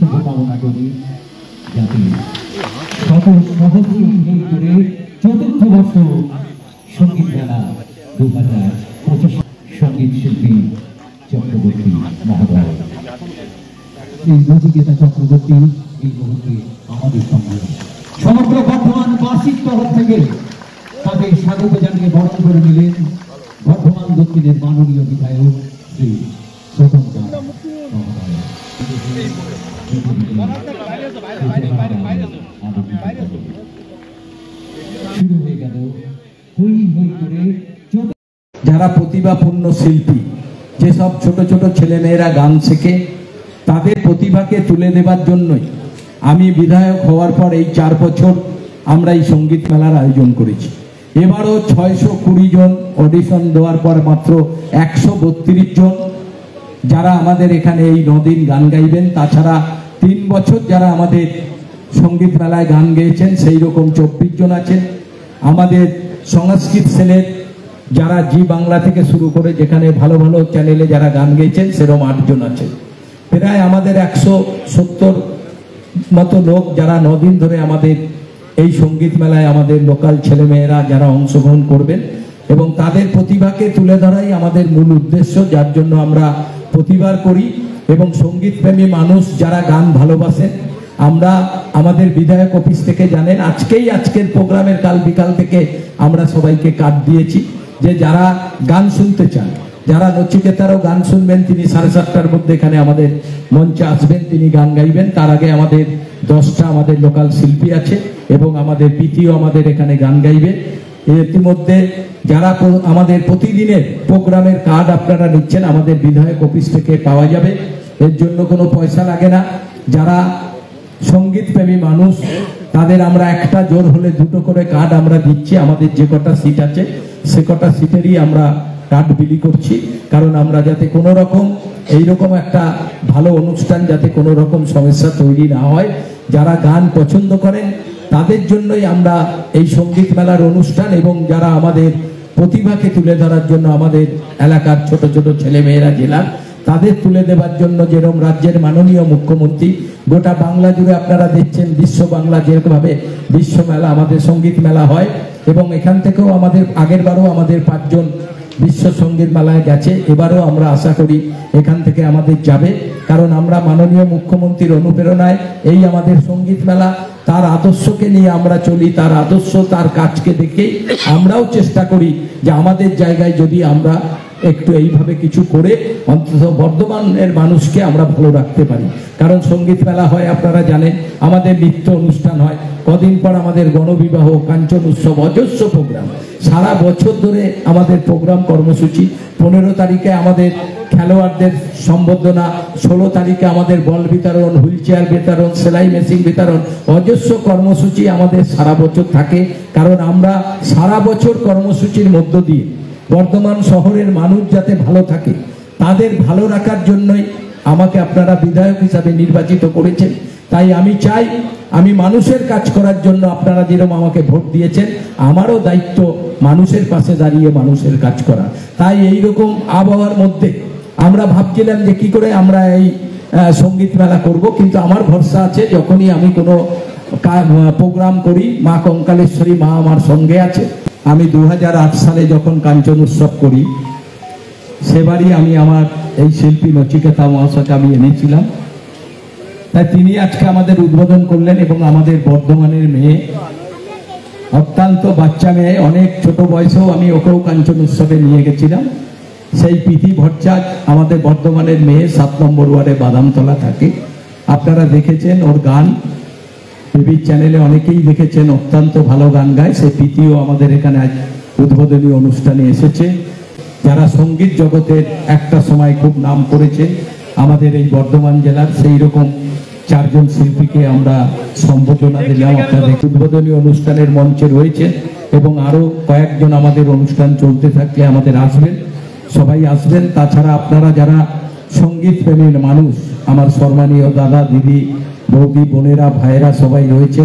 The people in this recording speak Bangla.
শুভকামনা করি যাতে সকল সহযোগী করে চতুর্থ বর্ষ সঙ্গীত মেলা 2025 সঙ্গীত শিল্পী চক্রবর্তী মহোদয় এই নচিকেতা চক্রবর্তী এই মুহূর্তে আমাদের সঙ্গে সমগ্র বর্ধমান বার্ষিক তরফ থেকে তাদের স্বাগত জানিয়ে বরণ করে নিলেন বর্ধমান দক্ষিণের মাননীয় বিধায়ক শ্রী প্রথম শুরু হয়ে গেল হই হই করে যারা প্রতিভাপূর্ণ শিল্পী, যেসব ছোট ছোট ছেলেমেয়েরা গান শেখে তাদের প্রতিভাকে তুলে দেবার জন্যই আমি বিধায়ক হওয়ার পর এই 4 বছর আমরা এই সঙ্গীত মেলার আয়োজন করেছি। এবারও 620 জন অডিশন দেওয়ার পর মাত্র 132 জন যারা আমাদের এখানে এই 9 দিন গান গাইবেন। তাছাড়া 3 বছর যারা আমাদের সঙ্গীত মেলায় গান গেয়েছেন সেই রকম 24 জন আছেন। আমাদের সংস্কৃত সেলের যারা জি বাংলা থেকে শুরু করে যেখানে ভালো ভালো চ্যানেলে যারা গান গেয়েছেন সেরকম 8 জন আছেন। প্রায় আমাদের 170 মতো লোক যারা 9 দিন ধরে আমাদের এই সঙ্গীত মেলায় আমাদের লোকাল ছেলেমেয়েরা যারা অংশগ্রহণ করবেন এবং তাদের প্রতিভাকে তুলে ধরাই আমাদের মূল উদ্দেশ্য, যার জন্য আমরা প্রতিবার করি। এবং সঙ্গীতপ্রেমী মানুষ যারা গান ভালোবাসেন, আমরা আমাদের বিধায়ক অফিস থেকে জানেন আজকের প্রোগ্রামের কাল বিকাল থেকে আমরা সবাইকে কার্ড দিয়েছি যে যারা গান শুনতে চান, যারা নচিকেতারও গান শুনবেন তিনি 7:30টার মধ্যে এখানে আমাদের মঞ্চে আসবেন, তিনি গান গাইবেন। তার আগে আমাদের 10টা আমাদের লোকাল শিল্পী আছে এবং আমাদের পিটিও আমাদের এখানে গান গাইবে। ইতিমধ্যে যারা আমাদের প্রতিদিনের প্রোগ্রামের কার্ড আপনারা নিচ্ছেন আমাদের বিধায়ক অফিস থেকে পাওয়া যাবে, এর জন্য কোনো পয়সা লাগে না। যারা সঙ্গীতপ্রেমী মানুষ তাদের আমরা একটা জোর হলে 2টো করে কার্ড আমরা দিচ্ছি। আমাদের যে কটা সিট আছে সে কটা সিটেরই আমরা কার্ড বিলি করছি, কারণ আমরা যাতে কোনো রকম এইরকম একটা ভালো অনুষ্ঠান যাতে কোনো রকম সমস্যা তৈরি না হয়। যারা গান পছন্দ করেন তাদের জন্যই আমরা এই সঙ্গীত মেলার অনুষ্ঠান এবং যারা আমাদের প্রতিভাকে তুলে ধরার জন্য আমাদের এলাকার ছোট ছোট ছেলেমেয়েরা জেলার তাদের তুলে দেওয়ার জন্য যেরকম রাজ্যের মাননীয় মুখ্যমন্ত্রী গোটা বাংলা জুড়ে আপনারা দেখছেন বিশ্ব বাংলা যেরকমভাবে বিশ্ব মেলা আমাদের সঙ্গীত মেলা হয় এবং এখান থেকেও আমাদের আগের বারও আমাদের 5 জন বিশ্ব সঙ্গীত মেলায় গেছে, এবারও আমরা আশা করি এখান থেকে আমাদের যাবে, কারণ আমরা মাননীয় মুখ্যমন্ত্রীর অনুপ্রেরণায় এই আমাদের সঙ্গীত মেলা তার আদর্শকে নিয়ে আমরা চলি, তার আদর্শ তার কাজকে দেখেই আমরাও চেষ্টা করি যে আমাদের জায়গায় যদি আমরা একটু এইভাবে কিছু করে অন্তত বর্ধমানের মানুষকে আমরা ভালো রাখতে পারি। কারণ সঙ্গীত মেলা হয় আপনারা জানেন, আমাদের নৃত্য অনুষ্ঠান হয়, কদিন পর আমাদের গণবিবাহ, কাঞ্চন উৎসব, অজস্র প্রোগ্রাম সারা বছর ধরে আমাদের প্রোগ্রাম কর্মসূচি। 15 তারিখে আমাদের খেলোয়াড়দের সম্বর্ধনা, 16 তারিখে আমাদের বল বিতরণ, হুইল চেয়ার বিতরণ, সেলাই মেশিন বিতরণ, অজস্র কর্মসূচি আমাদের সারা বছর থাকে। কারণ আমরা সারা বছর কর্মসূচির মধ্য দিয়ে বর্ধমান শহরের মানুষ যাতে ভালো থাকে তাদের ভালো রাখার জন্যই আমাকে আপনারা বিধায়ক হিসাবে নির্বাচিত করেছেন। তাই আমি চাই আমি মানুষের কাজ করার জন্য আপনারা যেরকম আমাকে ভোট দিয়েছেন আমারও দায়িত্ব মানুষের পাশে দাঁড়িয়ে মানুষের কাজ করা। তাই এইরকম আবহাওয়ার মধ্যে আমরা ভাবছিলাম যে কি করে আমরা এই সঙ্গীত মেলা করব, কিন্তু আমার ভরসা আছে যখনই আমি কোনো প্রোগ্রাম করি মা কঙ্কালেশ্বরী মা আমার সঙ্গে আছে। আমি 2008 সালে যখন কাঞ্চন উৎসব করি সেবারই আমি আমার এই শিল্পী নচিকেতা মহাশয়কে আমি এনেছিলাম, তাই তিনি আজকে আমাদের উদ্বোধন করলেন এবং আমাদের বর্ধমানের মেয়ে, অত্যন্ত বাচ্চা মেয়ে, অনেক ছোট বয়সেও আমি ওকেও কাঞ্চন উৎসবে নিয়ে গেছিলাম। সেই প্রীতি ভট্টাচার্য আমাদের বর্ধমানের মেয়ে, 7 নম্বর ওয়ার্ডে বাদামতলা থাকে। আপনারা দেখেছেন ওর গান, টিভি চ্যানেলে অনেকেই দেখেছেন, অত্যন্ত ভালো গান গায়। সেই প্রীতিও আমাদের এখানে আজ উদ্বোধনী অনুষ্ঠানে এসেছে। যারা সঙ্গীত জগতের একটা সময় খুব নাম করেছে আমাদের এই বর্ধমান জেলার, সেই রকম 4 জন শিল্পীকে আমরা সম্বোধনা দিলাম। আপনাদের উদ্বোধনী অনুষ্ঠানের মঞ্চে রয়েছে এবং আরো কয়েকজন আমাদের অনুষ্ঠান চলতে থাকলে আমাদের আসবেন, সবাই আসবেন। তাছাড়া আপনারা যারা সঙ্গীত প্রেমীর মানুষ, আমার সম্মানীয় দাদা, দিদি, বৌদি, বোনেরা, ভাইয়েরা সবাই রয়েছে।